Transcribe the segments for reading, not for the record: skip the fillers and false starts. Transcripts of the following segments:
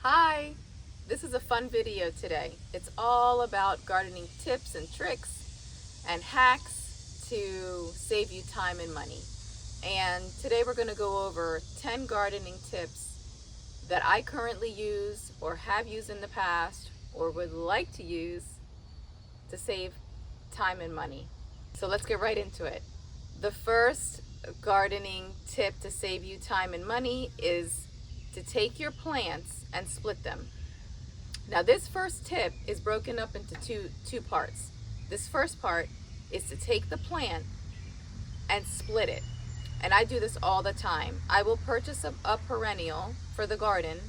Hi, this is a fun video today. It's all about gardening tips and tricks and hacks to save you time and money. And today we're going to go over 10 gardening tips that I currently use or have used in the past or would like to use to save time and money. So let's get right into it. The first gardening tip to save you time and money is to take your plants and split them. Now this first tip is broken up into two parts. This first part is to take the plant and split it. And I do this all the time. I will purchase a perennial for the garden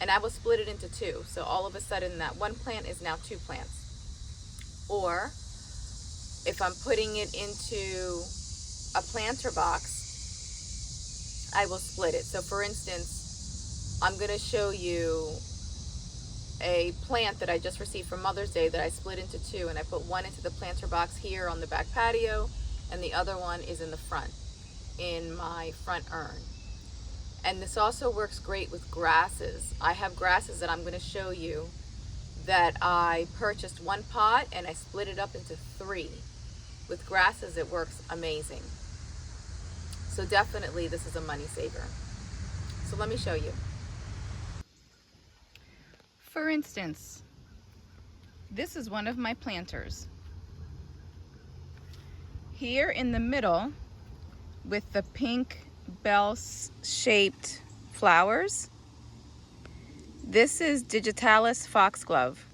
and I will split it into two. So all of a sudden that one plant is now two plants. Or if I'm putting it into a planter box, I will split it. So for instance, I'm going to show you a plant that I just received from Mother's Day that I split into two, and I put one into the planter box here on the back patio and the other one is in the front, in my front urn. And this also works great with grasses. I have grasses that I'm going to show you that I purchased one pot and I split it up into three. With grasses it works amazing. So definitely this is a money saver. So let me show you. For instance, this is one of my planters. Here in the middle with the pink bell-shaped flowers, this is Digitalis foxglove.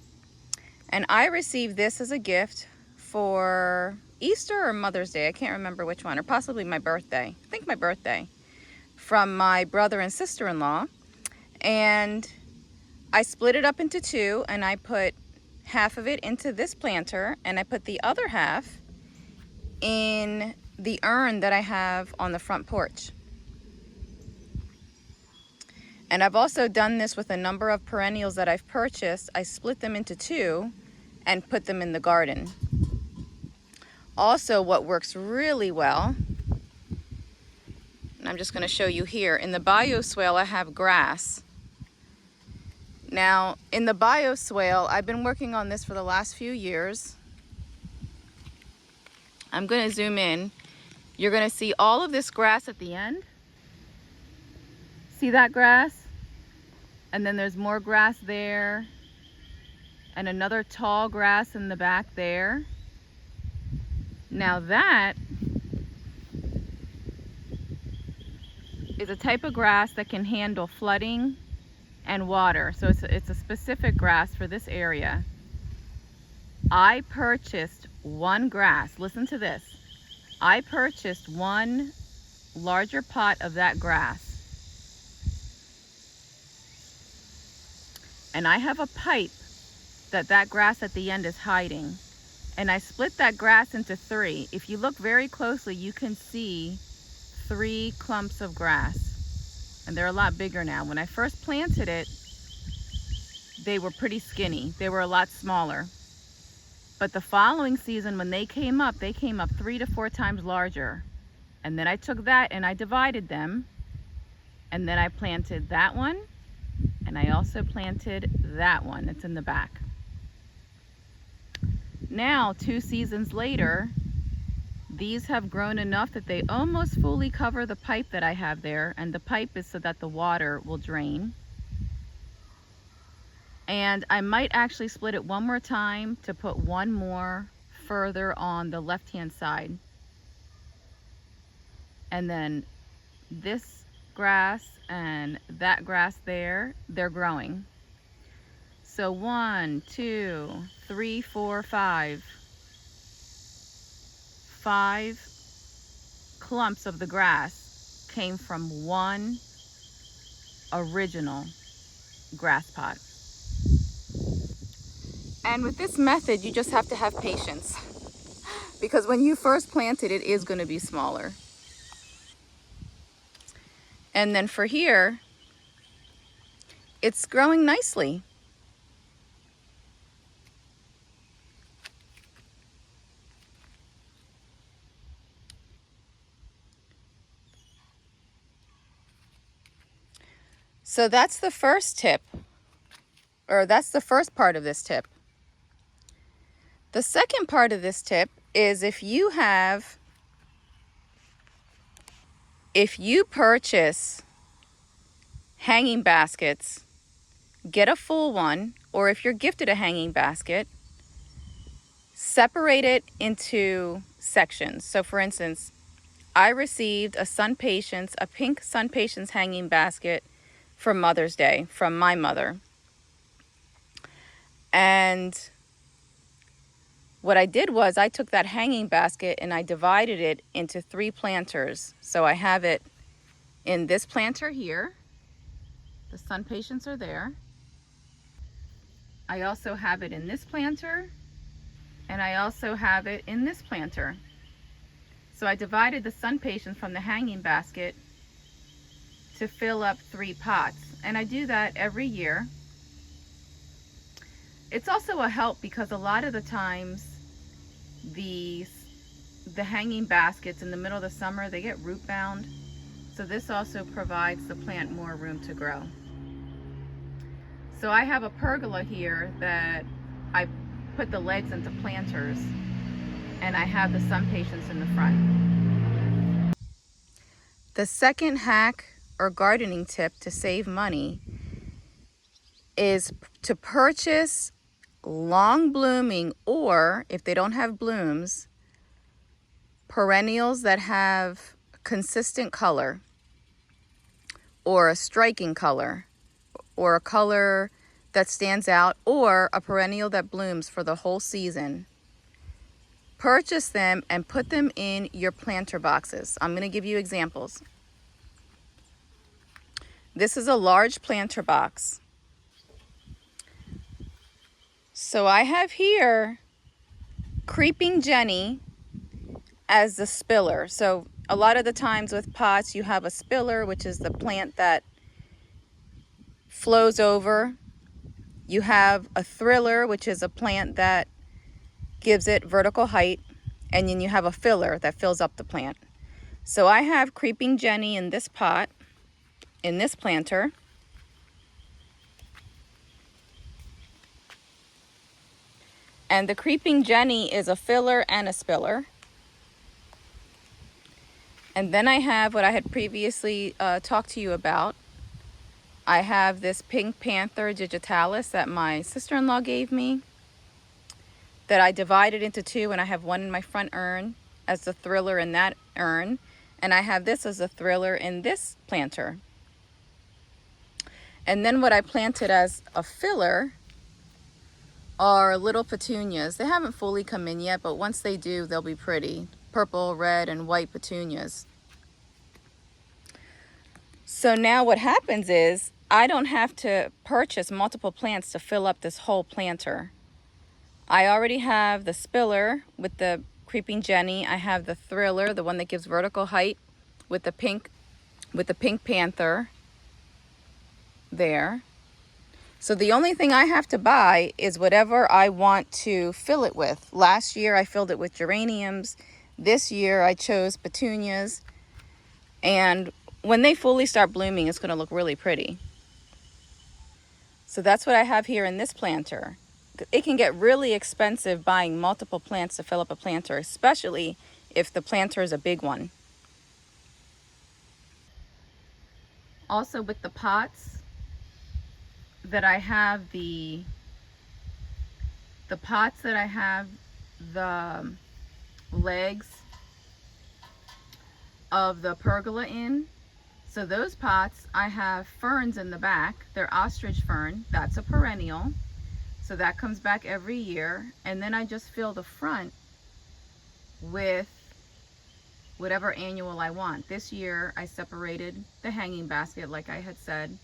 And I received this as a gift for Easter or Mother's Day. I can't remember which one, or possibly my birthday. I think my birthday, from my brother and sister-in-law. And I split it up into two, and I put half of it into this planter, and I put the other half in the urn that I have on the front porch. And I've also done this with a number of perennials that I've purchased. I split them into two and put them in the garden. Also, what works really well, and I'm just going to show you here, in the bioswale I have grass. Now, in the bioswale, I've been working on this for the last few years. I'm going to zoom in. You're going to see all of this grass at the end. See that grass? And then there's more grass there. And another tall grass in the back there. Now that is a type of grass that can handle flooding and water. So it's a specific grass for this area. I purchased one grass. Listen to this. I purchased one larger pot of that grass. And I have a pipe that grass at the end is hiding. And I split that grass into three. If you look very closely, you can see three clumps of grass. And they're a lot bigger now. When I first planted it, they were pretty skinny. They were a lot smaller. But the following season, when they came up 3 to 4 times larger. And then I took that and I divided them. And then I planted that one. And I also planted that one that's in the back. Now, 2 seasons later, these have grown enough that they almost fully cover the pipe that I have there. And the pipe is so that the water will drain. And I might actually split it one more time to put one more further on the left-hand side. And then this grass and that grass there, they're growing. So 1, 2, 3, 4, 5. 5 clumps of the grass came from one original grass pot. And with this method, you just have to have patience. Because when you first plant it, it is going to be smaller. And then for here, it's growing nicely. So that's the first tip. or that's the first part of this tip. The second part of this tip is if you purchase hanging baskets, get a full one, or if you're gifted a hanging basket, separate it into sections. So for instance, I received a pink Sun Patience hanging basket for Mother's Day from my mother. And what I did was I took that hanging basket and I divided it into 3 planters. So I have it in this planter here. The Sun Patience are there. I also have it in this planter, and I also have it in this planter. So I divided the Sun Patience from the hanging basket to fill up 3 pots. And I do that every year. It's also a help because a lot of the times the hanging baskets in the middle of the summer, they get root bound. So this also provides the plant more room to grow. So I have a pergola here that I put the legs into planters, and I have the Sun Patience in the front. The second hack or gardening tip to save money is to purchase long blooming, or if they don't have blooms, perennials that have consistent color or a striking color or a color that stands out, or a perennial that blooms for the whole season. Purchase them and put them in your planter boxes. I'm going to give you examples. This is a large planter box. So I have here Creeping Jenny as the spiller. So a lot of the times with pots you have a spiller, which is the plant that flows over. You have a thriller, which is a plant that gives it vertical height, and then you have a filler that fills up the plant. So I have Creeping Jenny in this pot, in this planter. And the Creeping Jenny is a filler and a spiller. And then I have what I had previously talked to you about. I have this Pink Panther digitalis that my sister-in-law gave me, that I divided into 2, and I have one in my front urn as the thriller in that urn, and I have this as a thriller in this planter. And then what I planted as a filler are little petunias. They haven't fully come in yet, but once they do, they'll be pretty. Purple, red, and white petunias. So now what happens is I don't have to purchase multiple plants to fill up this whole planter. I already have the spiller with the Creeping Jenny. I have the thriller, the one that gives vertical height, with the Pink Panther there. So the only thing I have to buy is whatever I want to fill it with. Last year I filled it with geraniums. This year I chose petunias. And when they fully start blooming, it's going to look really pretty. So that's what I have here in this planter. It can get really expensive buying multiple plants to fill up a planter, especially if the planter is a big one. Also with the pots that I have, the pots that I have the legs of the pergola in, so those pots I have ferns in the back. They're ostrich fern. That's a perennial, so that comes back every year. And then I just fill the front with whatever annual I want. This year I separated the hanging basket, like I had said.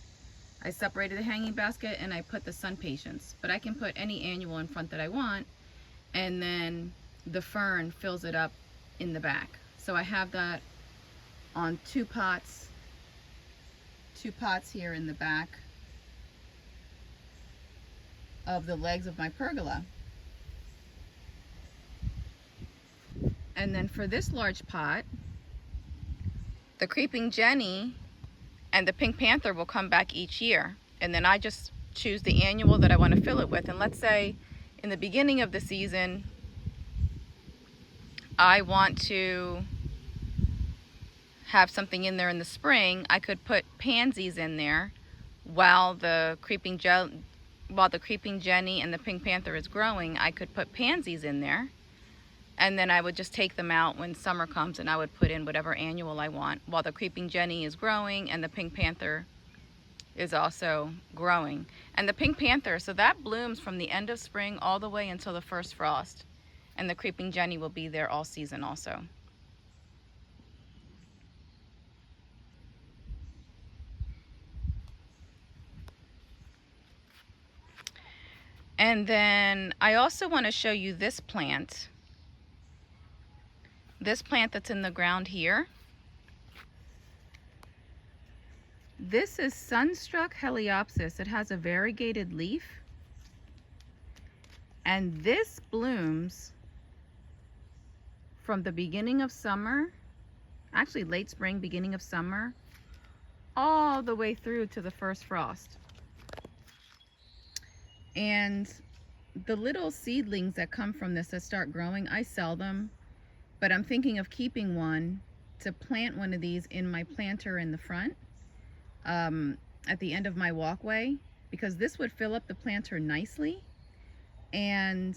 I separated the hanging basket and I put the Sun Patience, but I can put any annual in front that I want, and then the fern fills it up in the back. So I have that on 2 pots here in the back of the legs of my pergola. And then for this large pot, the Creeping Jenny and the Pink Panther will come back each year, and then I just choose the annual that I want to fill it with. And let's say in the beginning of the season, I want to have something in there in the spring. I could put pansies in there while the creeping Jenny and the pink panther is growing. I could put pansies in there, and then I would just take them out when summer comes, and I would put in whatever annual I want while the creeping Jenny is growing and the pink panther is also growing. And the pink panther, so that blooms from the end of spring all the way until the first frost, and the creeping Jenny will be there all season also. And then I also want to show you this plant. This plant that's in the ground here. This is Sunstruck Heliopsis. It has a variegated leaf. And this blooms from the beginning of summer, actually late spring, beginning of summer, all the way through to the first frost. And the little seedlings that come from this that start growing, I sell them, but I'm thinking of keeping one to plant one of these in my planter in the front at the end of my walkway, because this would fill up the planter nicely, and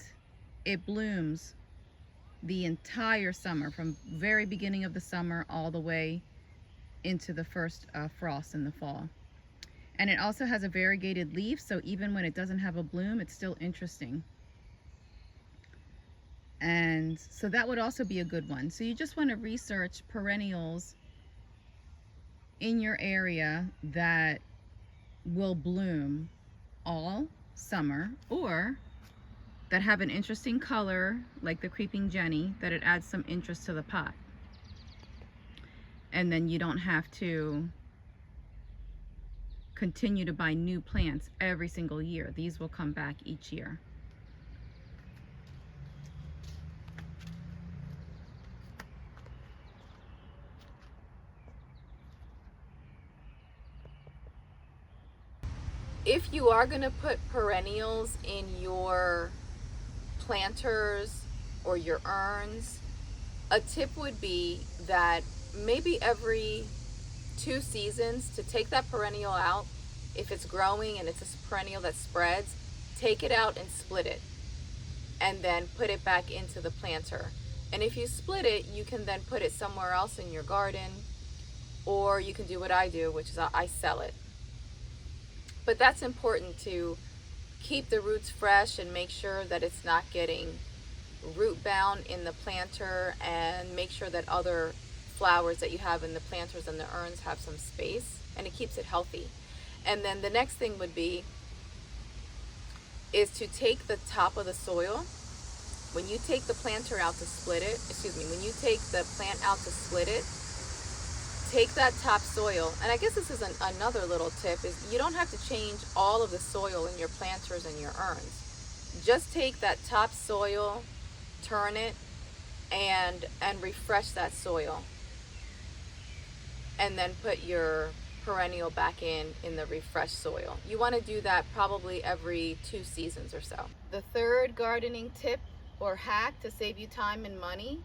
it blooms the entire summer, from very beginning of the summer all the way into the first frost in the fall. And it also has a variegated leaf, so even when it doesn't have a bloom, it's still interesting. And so that would also be a good one. So you just want to research perennials in your area that will bloom all summer, or that have an interesting color, like the creeping Jenny, that it adds some interest to the pot. And then you don't have to continue to buy new plants every single year. These will come back each year. If you are going to put perennials in your planters or your urns, a tip would be that maybe every 2 seasons to take that perennial out. If it's growing and it's a perennial that spreads, take it out and split it, and then put it back into the planter. And if you split it, you can then put it somewhere else in your garden, or you can do what I do, which is I sell it. But that's important to keep the roots fresh and make sure that it's not getting root bound in the planter, and make sure that other flowers that you have in the planters and the urns have some space, and it keeps it healthy. And then the next thing would be is to take the top of the soil. When you take the planter out to split it, when you take the plant out to split it, take that top soil, and I guess this is another little tip, is you don't have to change all of the soil in your planters and your urns. Just take that top soil, turn it, and refresh that soil, and then put your perennial back in the refreshed soil. You want to do that probably every 2 seasons or so. The third gardening tip or hack to save you time and money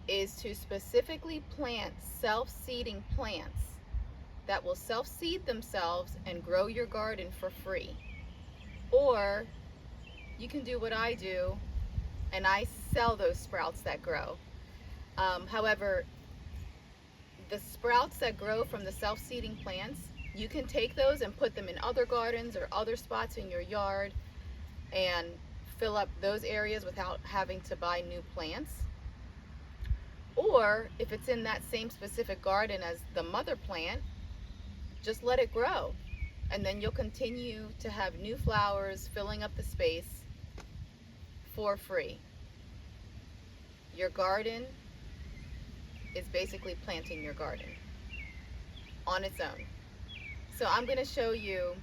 is to specifically plant self-seeding plants that will self-seed themselves and grow your garden for free. Or you can do what I do, and I sell those sprouts that grow. However, the sprouts that grow from the self-seeding plants, you can take those and put them in other gardens or other spots in your yard and fill up those areas without having to buy new plants. Or if it's in that same specific garden as the mother plant, just let it grow, and then you'll continue to have new flowers filling up the space for free. Your garden is basically planting your garden on its own. So I'm going to show you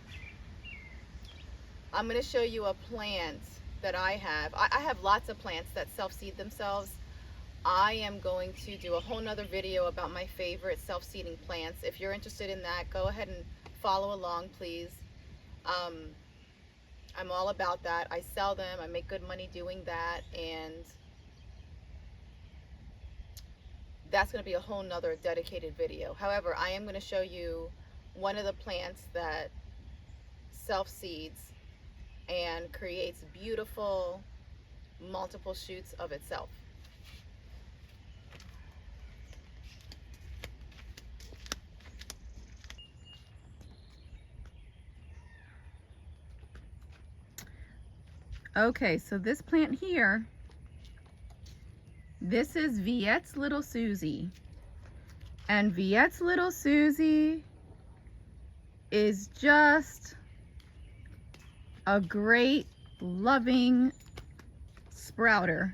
a plant that I have. I have lots of plants that self-seed themselves. I am going to do a whole nother video about my favorite self-seeding plants. If you're interested in that, go ahead and follow along, please. Um, I'm all about that. I sell them. I make good money doing that, and that's going to be a whole nother dedicated video. However, I am going to show you one of the plants that self-seeds and creates beautiful multiple shoots of itself. Okay, so this plant here, this is Viette's Little Susie. And Viette's Little Susie is just a great, loving sprouter.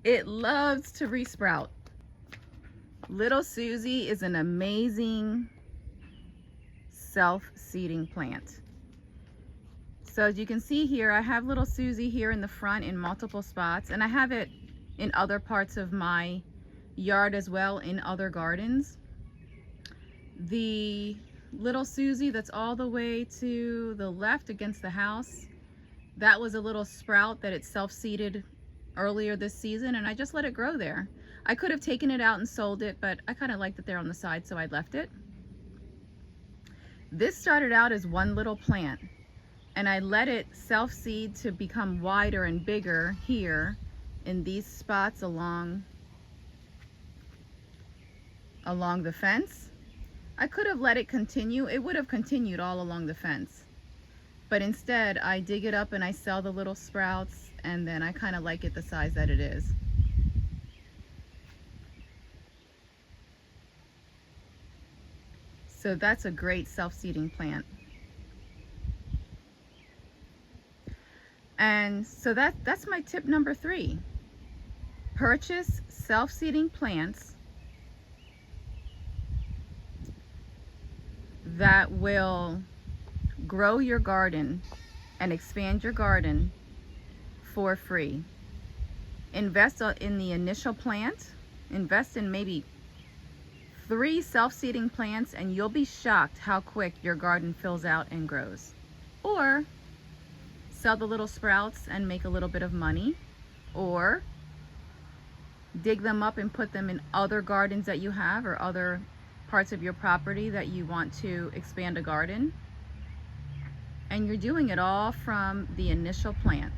It loves to resprout. Little Susie is an amazing self-seeding plant. So as you can see here, I have Little Susie here in the front in multiple spots, and I have it in other parts of my yard as well, in other gardens. The Little Susie that's all the way to the left against the house, that was a little sprout that it self-seeded earlier this season, and I just let it grow there. I could have taken it out and sold it, but I kind of liked it there on the side, so I left it. This started out as one little plant, and I let it self-seed to become wider and bigger here in these spots along the fence. I could have let it continue. It would have continued all along the fence. But instead, I dig it up and I sell the little sprouts, and then I kind of like it the size that it is. So that's a great self-seeding plant. And so that's my tip number 3. Purchase self-seeding plants that will grow your garden and expand your garden for free. Invest in the initial plant. Invest in maybe 3 self-seeding plants, and you'll be shocked how quick your garden fills out and grows. Or sell the little sprouts and make a little bit of money, or dig them up and put them in other gardens that you have, or other parts of your property that you want to expand a garden. And you're doing it all from the initial plant.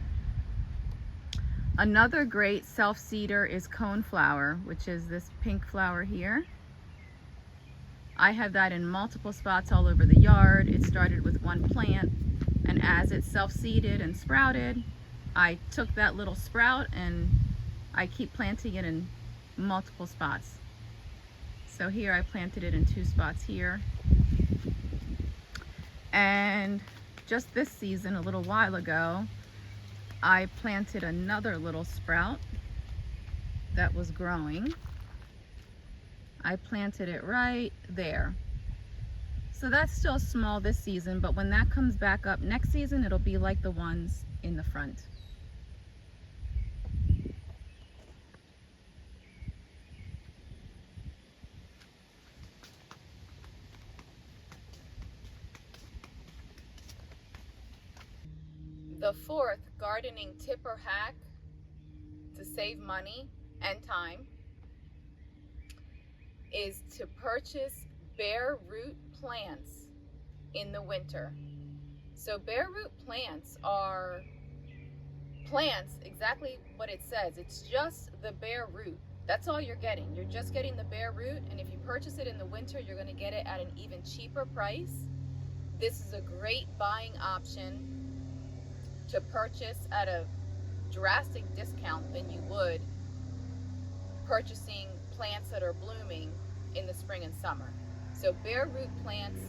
Another great self-seeder is coneflower, which is this pink flower here. I have that in multiple spots all over the yard. It started with one plant, and as it self-seeded and sprouted, I took that little sprout and I keep planting it in multiple spots. So here I planted it in 2 spots here. And just this season, a little while ago, I planted another little sprout that was growing. I planted it right there. So that's still small this season, but when that comes back up next season, it'll be like the ones in the front. The 4th gardening tip or hack to save money and time is to purchase bare root plants in the winter. So bare root plants are plants, exactly what it says. It's just the bare root. That's all you're getting. You're just getting the bare root, and if you purchase it in the winter, you're going to get it at an even cheaper price. This is a great buying option to purchase at a drastic discount than you would purchasing plants that are blooming in the spring and summer. So bare root plants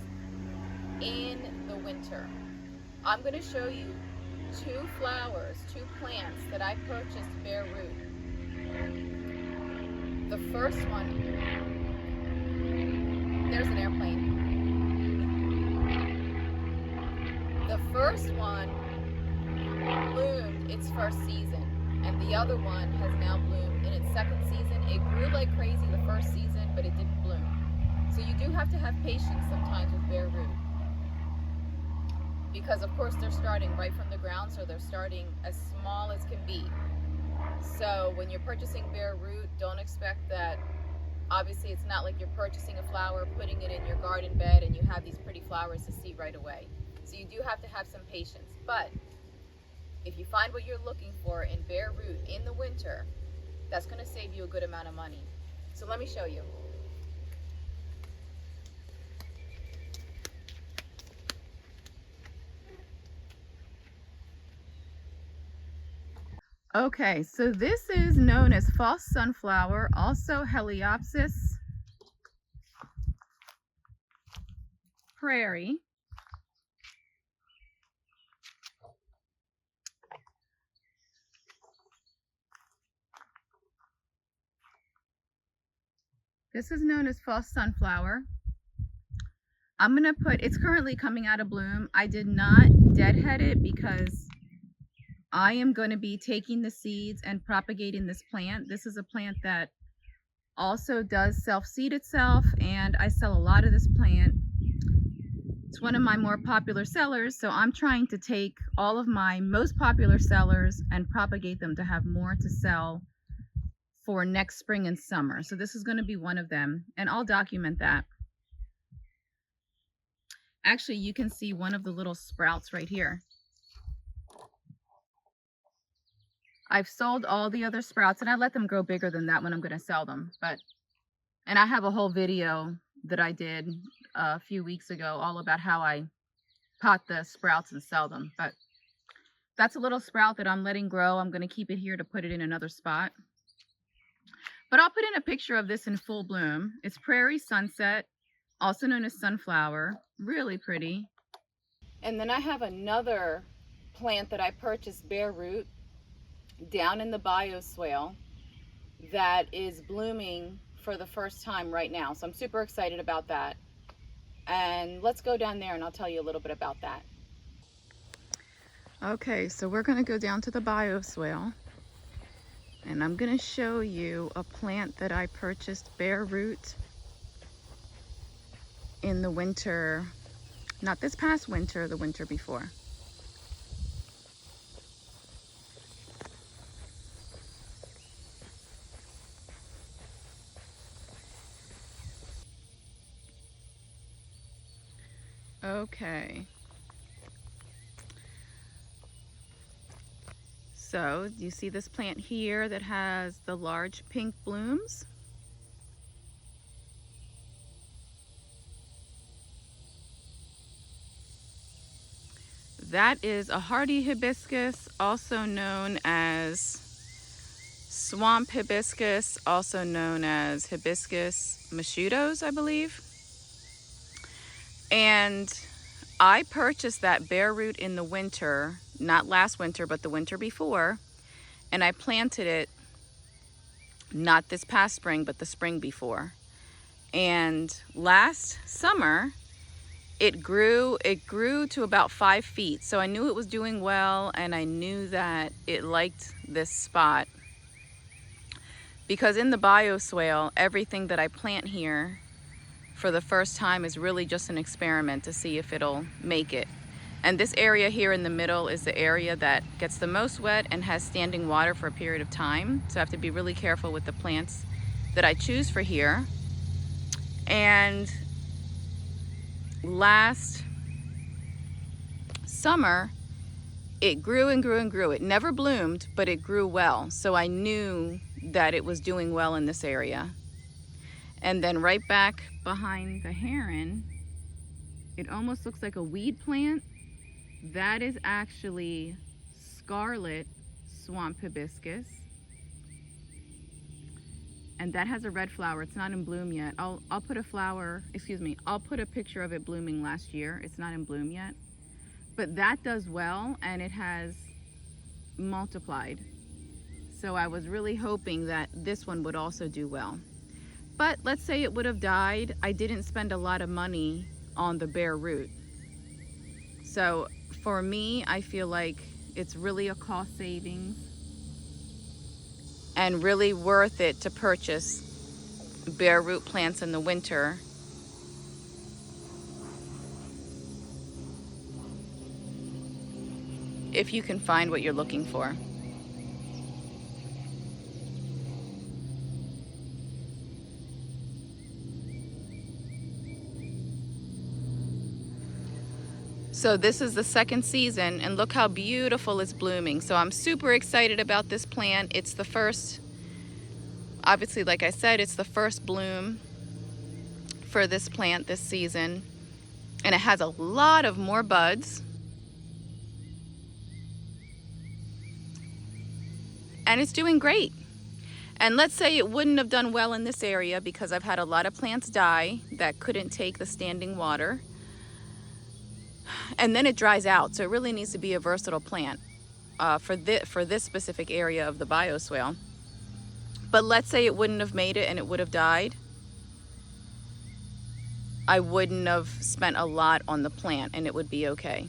in the winter. I'm going to show you 2 plants that I purchased bare root. The first one, there's an airplane. The first one bloomed its first season, and the other one has now bloomed in its second season. It grew like crazy the first season, but it didn't bloom. So you do have to have patience sometimes with bare root. because of course they're starting right from the ground, so they're starting as small as can be. So when you're purchasing bare root, don't expect that. Obviously, it's not like you're purchasing a flower, putting it in your garden bed, and you have these pretty flowers to see right away. So you do have to have some patience. But if you find what you're looking for in bare root in the winter, that's going to save you a good amount of money. So let me show you. Okay, so this is known as false sunflower, also Heliopsis prairie. This is known as false sunflower. I'm gonna put, it's currently coming out of bloom. I did not deadhead it because I am going to be taking the seeds and propagating this plant. This is a plant that also does self-seed itself, and I sell a lot of this plant. It's one of my more popular sellers, so I'm trying to take all of my most popular sellers and propagate them to have more to sell for next spring and summer. So this is going to be one of them, and I'll document that. Actually, you can see one of the little sprouts right here. I've sold all the other sprouts, and I let them grow bigger than that when I'm going to sell them. And I have a whole video that I did a few weeks ago all about how I pot the sprouts and sell them. But that's a little sprout that I'm letting grow. I'm going to keep it here to put it in another spot. But I'll put in a picture of this in full bloom. It's Prairie Sunset, also known as sunflower. Really pretty. And then I have another plant that I purchased bare root down in the bioswale that is blooming for the first time right now. So I'm super excited about that. And let's go down there and I'll tell you a little bit about that. Okay, so we're going to go down to the bioswale and I'm going to show you a plant that I purchased bare root in the winter, not this past winter, the winter before. Okay. So, you see this plant here that has the large pink blooms? That is a hardy hibiscus, also known as swamp hibiscus, also known as hibiscus mosquitoes, I believe. And I purchased that bare root in the winter, not last winter, but the winter before. And I planted it not this past spring, but the spring before. And last summer, it grew to about 5 feet. So I knew it was doing well, and I knew that it liked this spot. Because in the bioswale, everything that I plant here for the first time is really just an experiment to see if it'll make it. And this area here in the middle is the area that gets the most wet and has standing water for a period of time. So I have to be really careful with the plants that I choose for here. And last summer, it grew and grew and grew. It never bloomed, but it grew well. So I knew that it was doing well in this area. And then right back behind the heron, it almost looks like a weed plant. That is actually scarlet swamp hibiscus. And that has a red flower. It's not in bloom yet. I'll put a picture of it blooming last year. It's not in bloom yet. But that does well, and it has multiplied. So I was really hoping that this one would also do well. But let's say it would have died. I didn't spend a lot of money on the bare root. So for me, I feel like it's really a cost savings and really worth it to purchase bare root plants in the winter. if you can find what you're looking for. So this is the second season, and look how beautiful it's blooming. So I'm super excited about this plant. It's the first, obviously, like I said, it's the first bloom for this plant this season. And it has a lot of more buds. And it's doing great. And let's say it wouldn't have done well in this area because I've had a lot of plants die that couldn't take the standing water. And then it dries out, so it really needs to be a versatile plant for this specific area of the bioswale. But let's say it wouldn't have made it and it would have died. I wouldn't have spent a lot on the plant and it would be okay.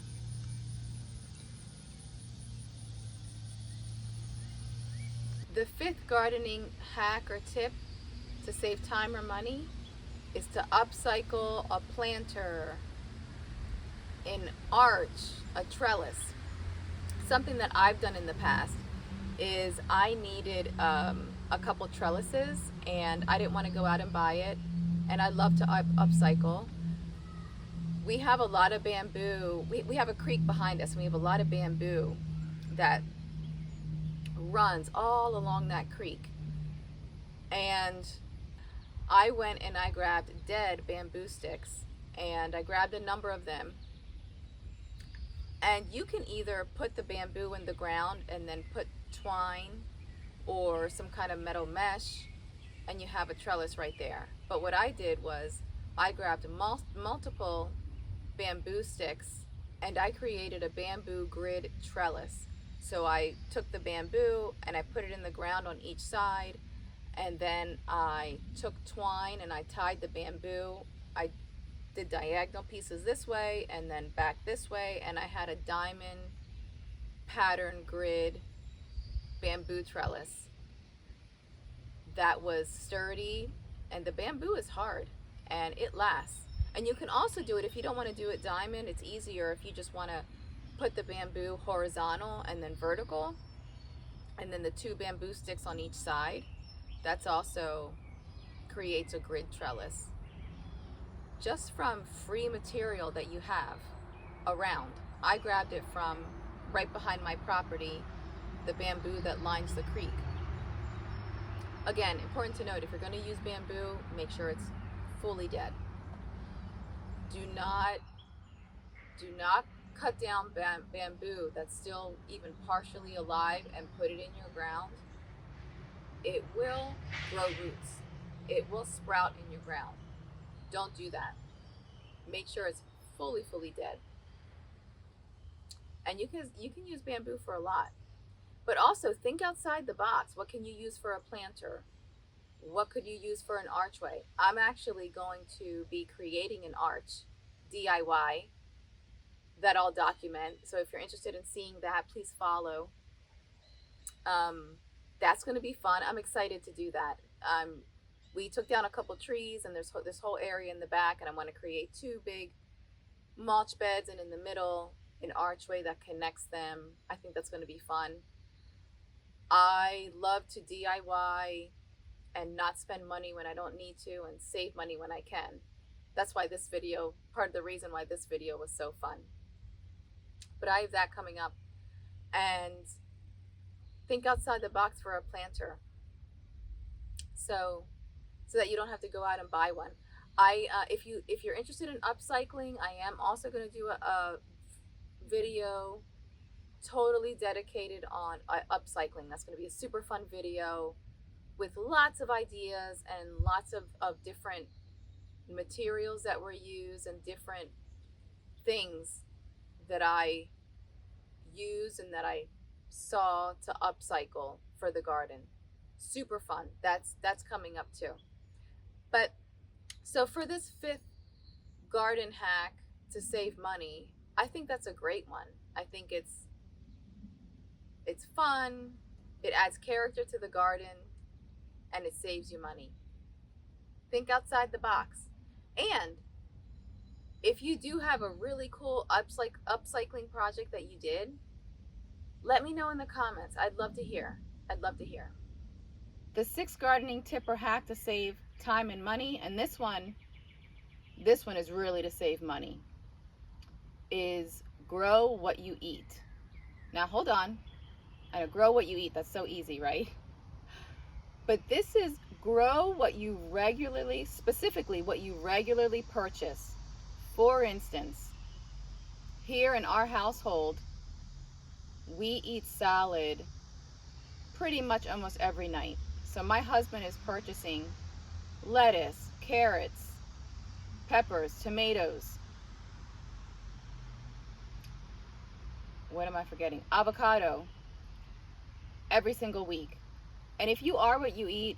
The fifth gardening hack or tip to save time or money is to upcycle a planter, an arch, a trellis. Something that I've done in the past is I needed a couple trellises and I didn't want to go out and buy it, and I love to upcycle. We have a lot of bamboo. We have a creek behind us and we have a lot of bamboo that runs all along that creek. And I went and I grabbed dead bamboo sticks and I grabbed a number of them. And you can either put the bamboo in the ground and then put twine or some kind of metal mesh and you have a trellis right there. But what I did was I grabbed multiple bamboo sticks and I created a bamboo grid trellis. So I took the bamboo and I put it in the ground on each side, and then I took twine and I tied the bamboo. I did diagonal pieces this way and then back this way, and I had a diamond pattern grid bamboo trellis that was sturdy, and the bamboo is hard and it lasts. And you can also do it if you don't want to do it diamond. It's easier if you just want to put the bamboo horizontal and then vertical, and then the two bamboo sticks on each side. That's also creates a grid trellis just from free material that you have around. I grabbed it from right behind my property, the bamboo that lines the creek. Again, important to note, if you're going to use bamboo, make sure it's fully dead. Do not cut down bamboo that's still even partially alive and put it in your ground. It will grow roots. It will sprout in your ground. Don't do that. Make sure it's fully dead. And you can use bamboo for a lot. But also think outside the box. What can you use for a planter? What could you use for an archway? I'm actually going to be creating an arch, DIY, that I'll document. So if you're interested in seeing that, please follow. That's going to be fun. I'm excited to do that. We took down a couple trees and there's this whole area in the back, and I want to create two big mulch beds, and in the middle an archway that connects them. I think that's going to be fun. I love to DIY and not spend money when I don't need to and save money when I can. That's why this video, part of the reason why this video was so fun. But I have that coming up. And think outside the box for a planter, so that you don't have to go out and buy one. If you're interested in upcycling, I am also going to do a video totally dedicated on upcycling. That's going to be a super fun video with lots of ideas and lots of different materials that were used and different things that I use and that I saw to upcycle for the garden. Super fun. That's coming up too. But so for this fifth garden hack to save money, I think that's a great one. I think it's fun, it adds character to the garden, and it saves you money. Think outside the box. And if you do have a really cool upcycling project that you did, Let me know in the comments. I'd love to hear. I'd love to hear. The sixth gardening tip or hack to save time and money, and this one is really to save money, is grow what you eat. Now hold on. I know, grow what you eat, that's so easy, right? But this is grow what you regularly, specifically what you regularly purchase. For instance, here in our household, we eat salad pretty much almost every night. So my husband is purchasing lettuce, carrots, peppers, tomatoes. What am I forgetting? Avocado every single week. And if you are what you eat,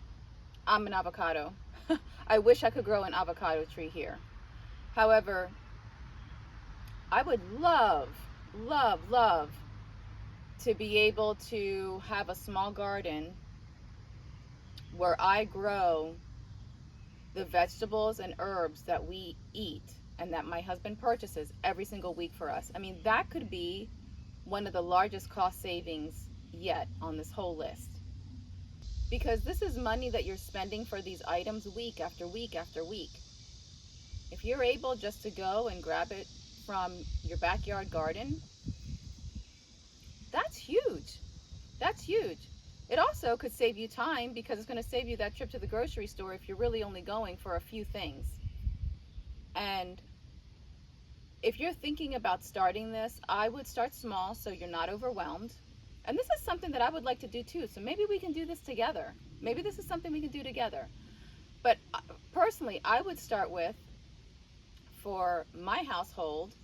I'm an avocado. I wish I could grow an avocado tree here. However, I would love, love, love to be able to have a small garden where I grow the vegetables and herbs that we eat and that my husband purchases every single week for us. I mean, that could be one of the largest cost savings yet on this whole list. Because this is money that you're spending for these items week after week after week. If you're able just to go and grab it from your backyard garden, that's huge. That's huge. It also could save you time because it's going to save you that trip to the grocery store if you're really only going for a few things. And if you're thinking about starting this, I would start small so you're not overwhelmed. And this is something that I would like to do too. So maybe we can do this together. Maybe this is something we can do together. But personally, I would start with, for my household,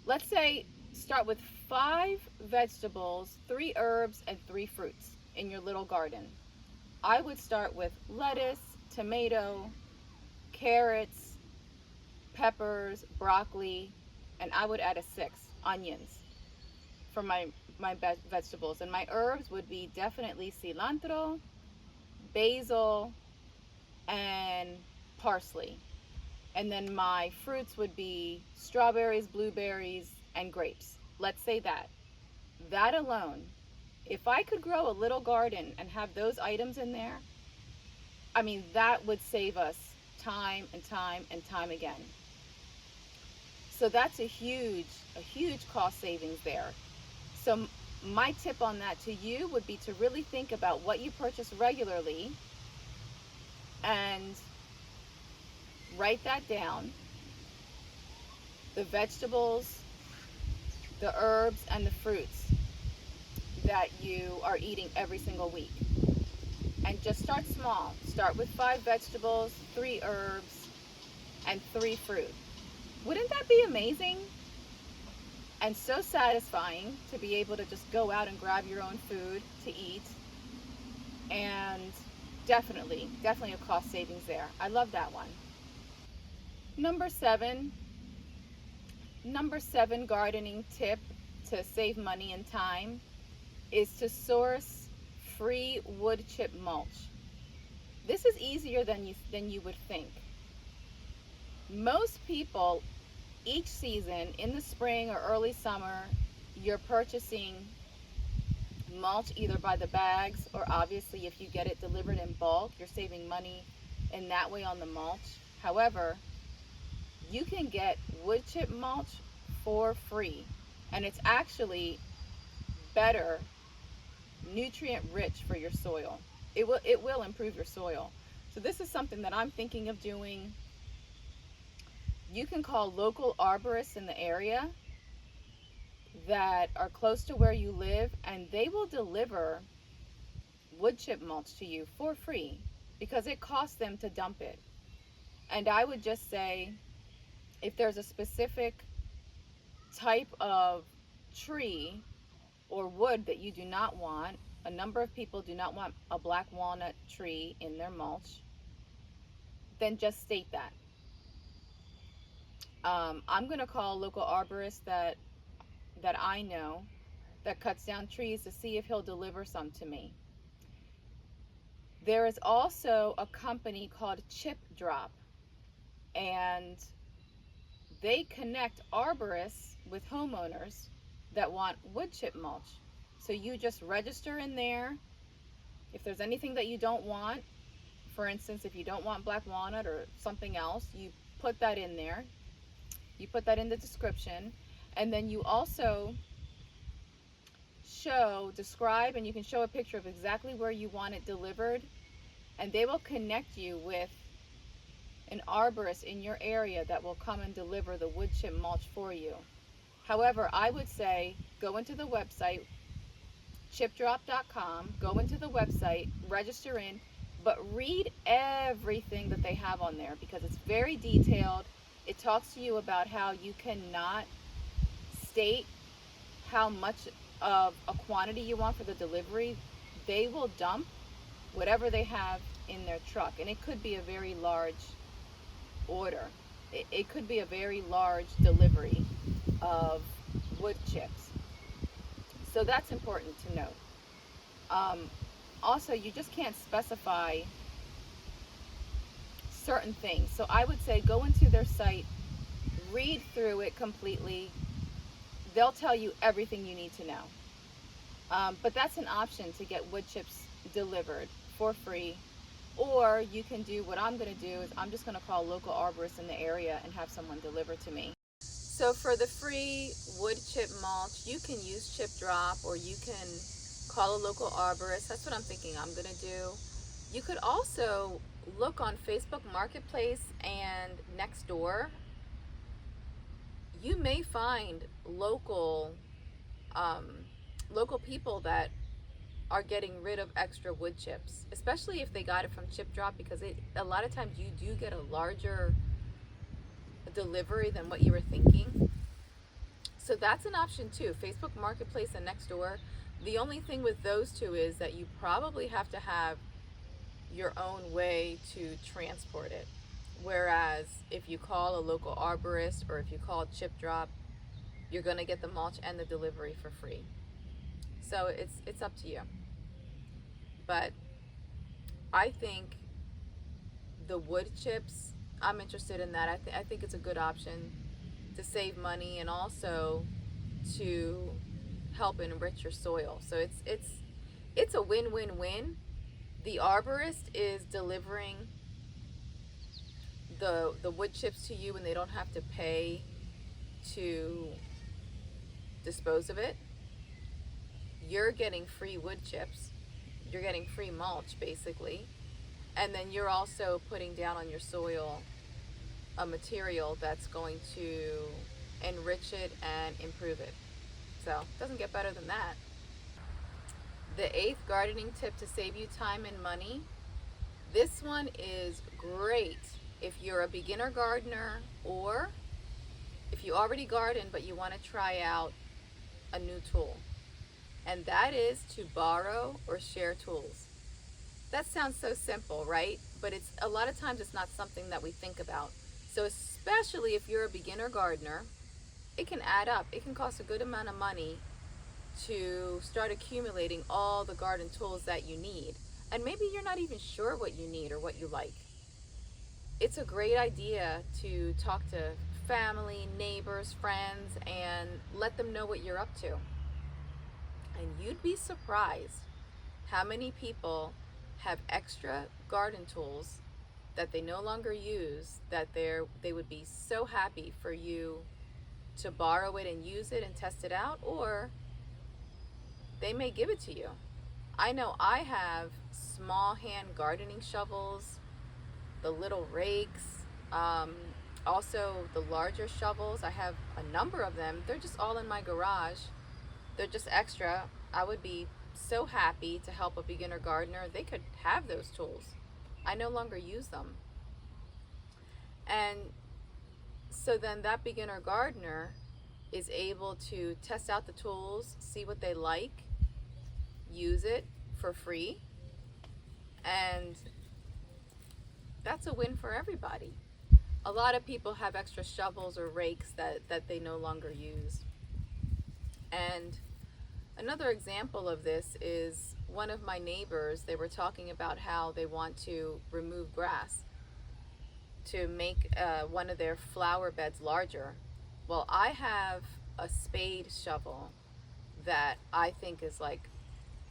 let's say start with 5 vegetables, 3 herbs, and 3 fruits in your little garden. I would start with lettuce, tomato, carrots, peppers, broccoli, and I would add a 6th, onions, for my vegetables. And my herbs would be definitely cilantro, basil, and parsley. And then my fruits would be strawberries, blueberries, and grapes. Let's say that. That alone, if I could grow a little garden and have those items in there, I mean, that would save us time and time and time again. So that's a huge cost savings there. So my tip on that to you would be to really think about what you purchase regularly and write that down. The vegetables, the herbs, and the fruits that you are eating every single week. And just start small. Start with 5 vegetables, 3 herbs, and 3 fruit. Wouldn't that be amazing? And so satisfying to be able to just go out and grab your own food to eat. And definitely a cost savings there. I love that one. Number 7 gardening tip to save money and time is to source free wood chip mulch. This is easier than you would think. Most people, each season in the spring or early summer, you're purchasing mulch either by the bags, or obviously if you get it delivered in bulk, you're saving money in that way on the mulch. However, you can get wood chip mulch for free, and it's actually better, nutrient rich for your soil. It will improve your soil. So this is something that I'm thinking of doing. You can call local arborists in the area that are close to where you live, and they will deliver wood chip mulch to you for free because it costs them to dump it. And I would just say, if there's a specific type of tree or wood that you do not want, a number of people do not want a black walnut tree in their mulch, then just state that. I'm going to call a local arborist that I know that cuts down trees to see if he'll deliver some to me. There is also a company called Chip Drop, and they connect arborists with homeowners that want wood chip mulch. So you just register in there. If there's anything that you don't want, for instance, if you don't want black walnut or something else, you put that in there. You put that in the description. And then you also describe, and you can show a picture of exactly where you want it delivered. And they will connect you with an arborist in your area that will come and deliver the wood chip mulch for you. However, I would say go into the website, chipdrop.com, go into the website, register in, but read everything that they have on there because it's very detailed. It talks to you about how you cannot state how much of a quantity you want for the delivery. They will dump whatever they have in their truck, and it could be a very large order. It could be a very large delivery of wood chips. So that's important to note. Also, you just can't specify certain things. So I would say go into their site, read through it completely. They'll tell you everything you need to know. But that's an option to get wood chips delivered for free. Or you can do what I'm going to do is I'm just going to call local arborists in the area and have someone deliver to me. So for the free wood chip mulch, you can use Chip Drop or you can call a local arborist. That's what I'm thinking I'm going to do. You could also look on Facebook Marketplace and Nextdoor. You may find local people that are getting rid of extra wood chips, especially if they got it from Chip Drop, because a lot of times you do get a larger delivery than what you were thinking. So that's an option too. Facebook Marketplace and Nextdoor. The only thing with those two is that you probably have to have your own way to transport it. Whereas if you call a local arborist or if you call Chip Drop, you're going to get the mulch and the delivery for free. So it's up to you. But I think the wood chips, I'm interested in that. I think it's a good option to save money and also to help enrich your soil. So it's a win-win-win. The arborist is delivering the wood chips to you and they don't have to pay to dispose of it. You're getting free wood chips. You're getting free mulch basically. And then you're also putting down on your soil a material that's going to enrich it and improve it. So it doesn't get better than that. The 8th gardening tip to save you time and money. This one is great if you're a beginner gardener or if you already garden but you want to try out a new tool. And that is to borrow or share tools. That sounds so simple, right? But it's a lot of times it's not something that we think about. So especially if you're a beginner gardener, it can add up. It can cost a good amount of money to start accumulating all the garden tools that you need. And maybe you're not even sure what you need or what you like. It's a great idea to talk to family, neighbors, friends, and let them know what you're up to. And you'd be surprised how many people have extra garden tools that they no longer use, that they would be so happy for you to borrow it and use it and test it out, or they may give it to you. I know I have small hand gardening shovels, the little rakes, also the larger shovels. I have a number of them. They're just all in my garage. They're just extra. I would be so happy to help a beginner gardener. They could have those tools. I no longer use them. And so then that beginner gardener is able to test out the tools, see what they like, use it for free, and that's a win for everybody. A lot of people have extra shovels or rakes that they no longer use. And another example of this is one of my neighbors. They were talking about how they want to remove grass to make one of their flower beds larger. Well, I have a spade shovel that I think is like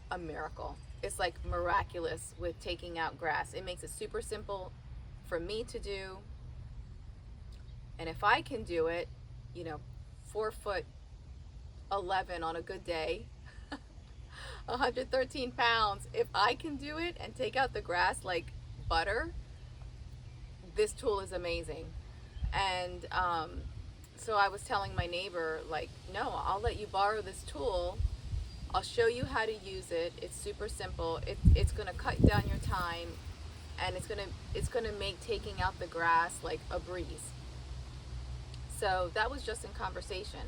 a miracle. It's like miraculous with taking out grass. It makes it super simple for me to do. And if I can do it, you know, 4'11" on a good day, 113 pounds, if I can do it and take out the grass like butter, this tool is amazing. And so I was telling my neighbor, like, no, I'll let you borrow this tool. I'll show you how to use it. It's super simple. It's gonna cut down your time, and it's gonna make taking out the grass like a breeze. So that was just in conversation.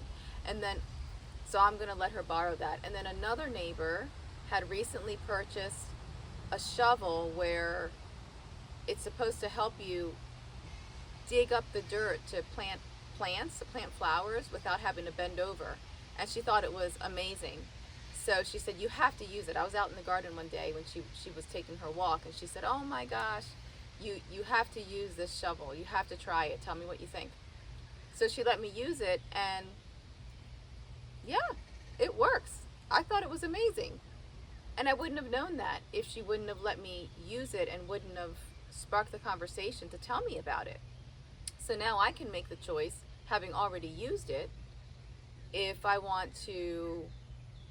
And then, so I'm gonna let her borrow that. And then another neighbor had recently purchased a shovel where it's supposed to help you dig up the dirt to plant plants, to plant flowers without having to bend over. And she thought it was amazing. So she said, you have to use it. I was out in the garden one day when she was taking her walk, and she said, oh my gosh, you have to use this shovel. You have to try it. Tell me what you think. So she let me use it, and yeah, it works. I thought it was amazing. And I wouldn't have known that if she wouldn't have let me use it and wouldn't have sparked the conversation to tell me about it. So now I can make the choice, having already used it, if I want to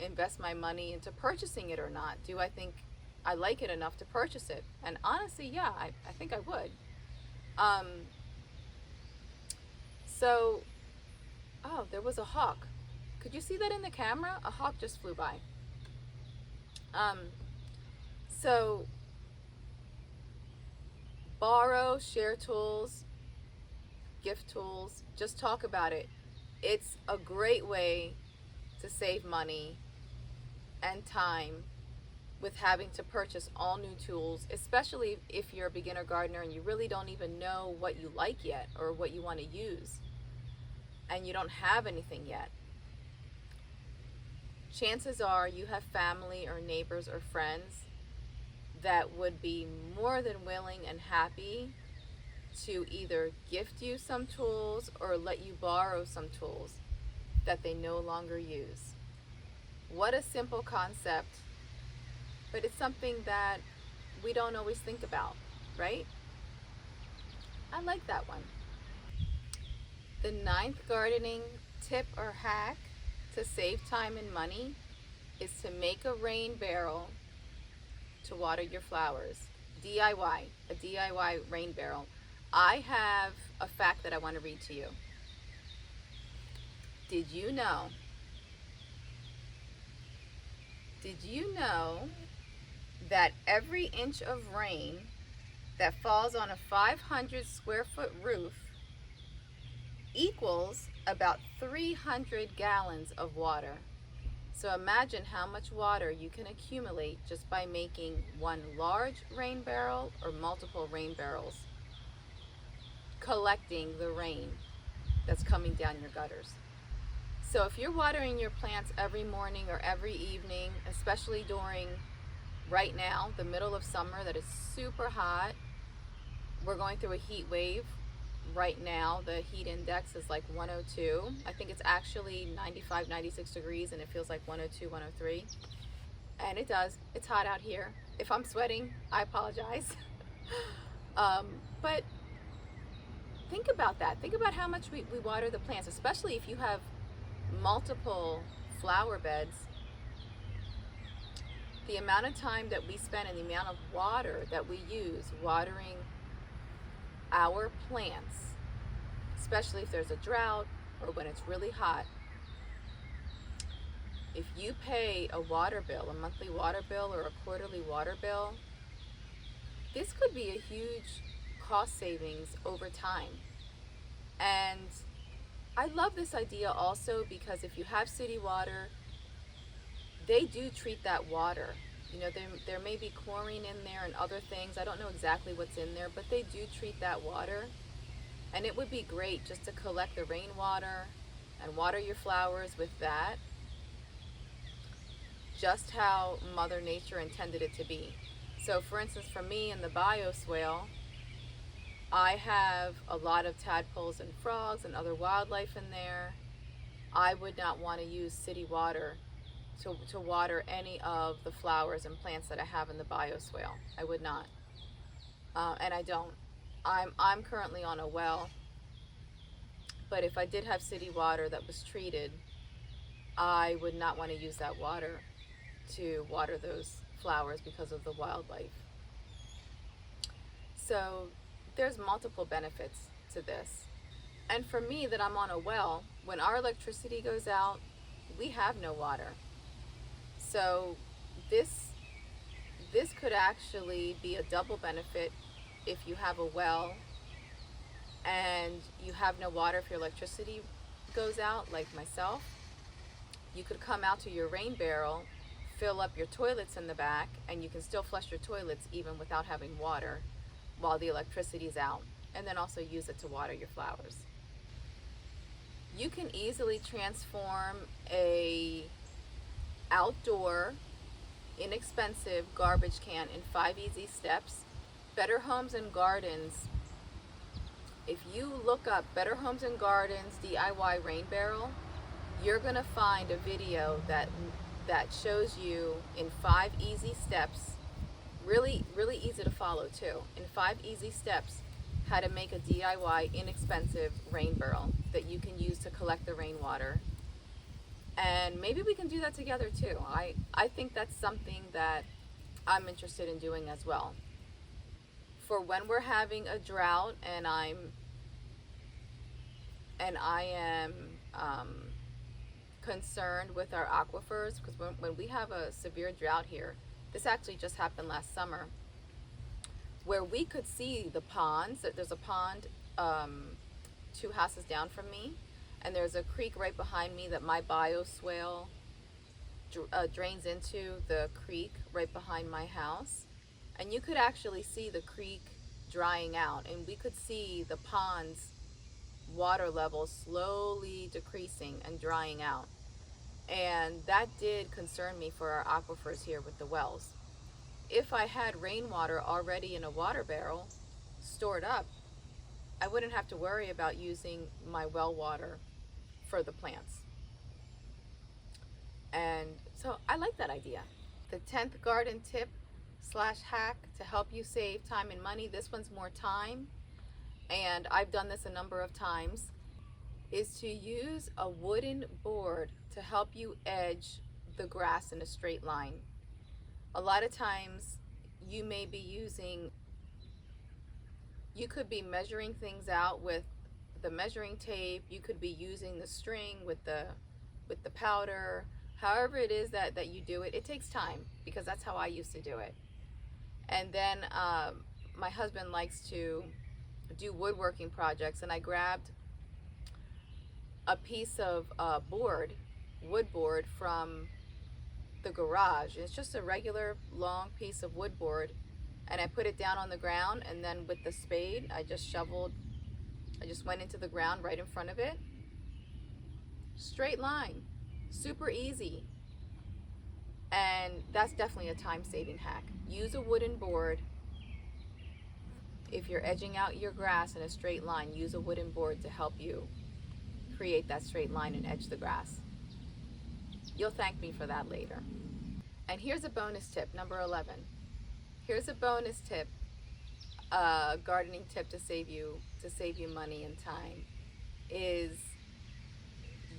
invest my money into purchasing it or not. Do I think I like it enough to purchase it? And honestly, yeah, I think I would. So, oh, there was a hawk. Could you see that in the camera? A hawk just flew by. So, borrow, share tools, gift tools, just talk about it. It's a great way to save money and time with having to purchase all new tools, especially if you're a beginner gardener and you really don't even know what you like yet or what you want to use, and you don't have anything yet. Chances are you have family or neighbors or friends that would be more than willing and happy to either gift you some tools or let you borrow some tools that they no longer use. What a simple concept, but it's something that we don't always think about, right? I like that one. The 9th gardening tip or hack to save time and money is to make a rain barrel to water your flowers. DIY, a DIY rain barrel. I have a fact that I want to read to you. Did you know that every inch of rain that falls on a 500 square foot roof equals about 300 gallons of water? So imagine how much water you can accumulate just by making one large rain barrel or multiple rain barrels, collecting the rain that's coming down your gutters. So if you're watering your plants every morning or every evening, especially during right now, the middle of summer that is super hot, we're going through a heat wave. Right now, the heat index is like 102. I think it's actually 95, 96 degrees, and it feels like 102, 103. And it does. It's hot out here. If I'm sweating, I apologize. But think about that. Think about how much we water the plants, especially if you have multiple flower beds. The amount of time that we spend and the amount of water that we use watering our plants, especially if there's a drought or when it's really hot. If you pay a water bill, a monthly water bill or a quarterly water bill, this could be a huge cost savings over time. And I love this idea also because if you have city water, they do treat that water. You know, there may be chlorine in there and other things. I don't know exactly what's in there, but they do treat that water. And it would be great just to collect the rainwater and water your flowers with that, just how Mother Nature intended it to be. So for instance, for me in the bioswale, I have a lot of tadpoles and frogs and other wildlife in there. I would not want to use city water to water any of the flowers and plants that I have in the bioswale. I would not, and I don't. I'm currently on a well, but if I did have city water that was treated, I would not want to use that water to water those flowers because of the wildlife. So there's multiple benefits to this. And for me, that I'm on a well, when our electricity goes out, we have no water. So this could actually be a double benefit if you have a well and you have no water if your electricity goes out, like myself. You could come out to your rain barrel, fill up your toilets in the back, and you can still flush your toilets even without having water while the electricity is out, and then also use it to water your flowers. You can easily transform a outdoor, inexpensive garbage can in 5 easy steps. Better Homes and Gardens, if you look up Better Homes and Gardens DIY rain barrel, you're gonna find a video that shows you in 5 easy steps, really easy to follow too, in 5 easy steps, how to make a DIY inexpensive rain barrel that you can use to collect the rainwater. And maybe we can do that together too. I think that's something that I'm interested in doing as well. For when we're having a drought and I am concerned with our aquifers, because when we have a severe drought here, this actually just happened last summer, where we could see the ponds. There's a pond 2 houses down from me, and there's a creek right behind me that my bioswale drains into the creek right behind my house. And you could actually see the creek drying out, and we could see the pond's water levels slowly decreasing and drying out. And that did concern me for our aquifers here with the wells. If I had rainwater already in a water barrel stored up, I wouldn't have to worry about using my well water for the plants. And so I like that idea. The 10th garden tip / hack to help you save time and money, this one's more time, and I've done this a number of times, is to use a wooden board to help you edge the grass in a straight line. A lot of times you may be you could be measuring things out with the measuring tape, you could be using the string with the powder. However it is that you do it, it takes time, because that's how I used to do it. And then my husband likes to do woodworking projects, and I grabbed a piece of wood board from the garage. It's just a regular long piece of wood board, and I put it down on the ground, and then with the spade I just went into the ground right in front of it. Straight line, super easy. And that's definitely a time-saving hack. Use a wooden board. If you're edging out your grass in a straight line, use a wooden board to help you create that straight line and edge the grass. You'll thank me for that later. And here's a bonus tip, number 11. Here's a bonus tip, gardening tip to save you money and time, is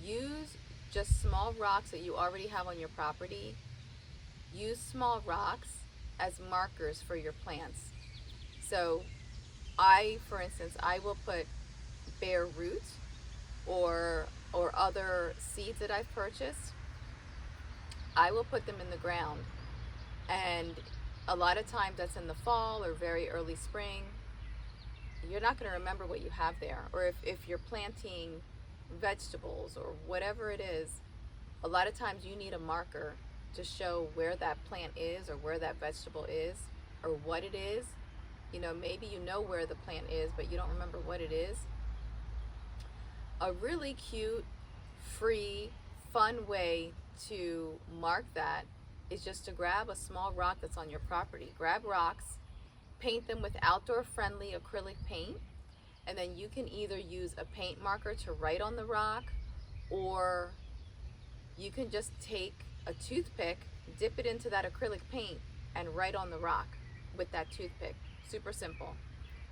use just small rocks that you already have on your property. Use small rocks as markers for your plants. So for instance, I will put bare root or other seeds that I've purchased. I will put them in the ground, and a lot of times that's in the fall or very early spring. You're not going to remember what you have there. Or if you're planting vegetables or whatever it is, a lot of times you need a marker to show where that plant is or where that vegetable is or what it is. You know, maybe you know where the plant is, but you don't remember what it is. A really cute, free, fun way to mark that is just to grab a small rock that's on your property. Grab rocks, paint them with outdoor-friendly acrylic paint, and then you can either use a paint marker to write on the rock, or you can just take a toothpick, dip it into that acrylic paint, and write on the rock with that toothpick. Super simple.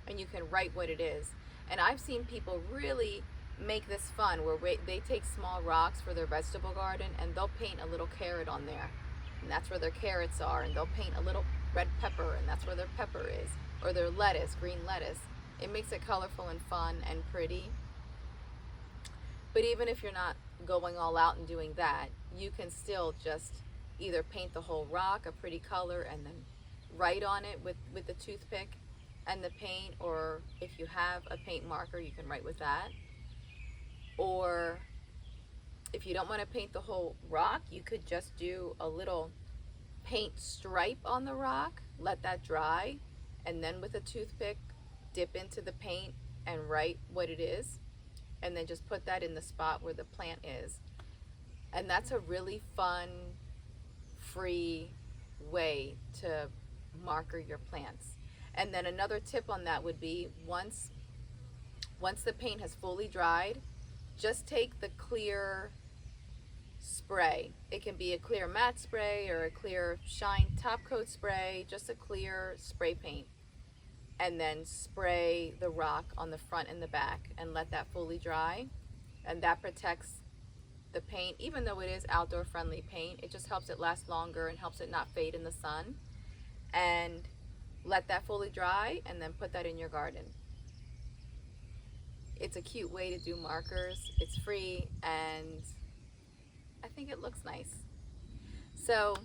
And you can write what it is. And I've seen people really make this fun where they take small rocks for their vegetable garden and they'll paint a little carrot on there. And that's where their carrots are. And they'll paint a little red pepper and that's where their pepper is. Or their lettuce, green lettuce. It makes it colorful and fun and pretty. But even if you're not going all out and doing that, you can still just either paint the whole rock a pretty color and then write on it with the toothpick and the paint, or if you have a paint marker, you can write with that. Or if you don't want to paint the whole rock, you could just do a little paint stripe on the rock, let that dry, and then with a toothpick, dip into the paint and write what it is, and then just put that in the spot where the plant is. And that's a really fun, free way to marker your plants. And then another tip on that would be once the paint has fully dried, just take the clear spray. It can be a clear matte spray or a clear shine top coat spray, just a clear spray paint. And then spray the rock on the front and the back and let that fully dry. And that protects the paint, even though it is outdoor friendly paint, it just helps it last longer and helps it not fade in the sun. And let that fully dry and then put that in your garden. It's a cute way to do markers. It's free and I think it looks nice. So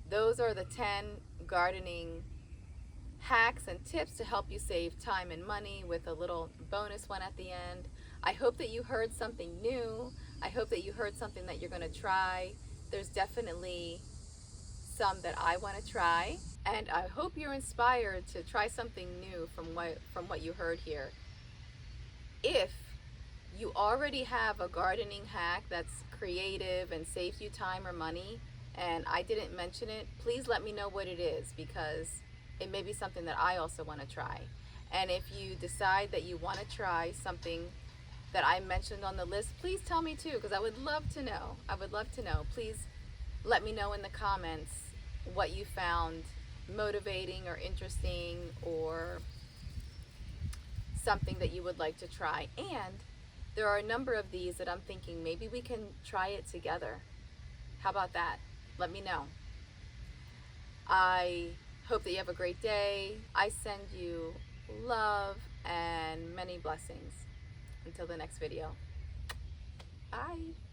those are the 10 gardening hacks and tips to help you save time and money, with a little bonus one at the end. I hope that you heard something new. I hope that you heard something that you're going to try. There's definitely some that I want to try, and I hope you're inspired to try something new from what you heard here. If you already have a gardening hack that's creative and saves you time or money and I didn't mention it, please let me know what it is, because it may be something that I also want to try. And if you decide that you want to try something that I mentioned on the list, please tell me too, because I would love to know. I would love to know. Please let me know in the comments what you found motivating or interesting, or something that you would like to try. And there are a number of these that I'm thinking maybe we can try it together. How about that? Let me know. I hope that you have a great day. I send you love and many blessings. Until the next video. Bye.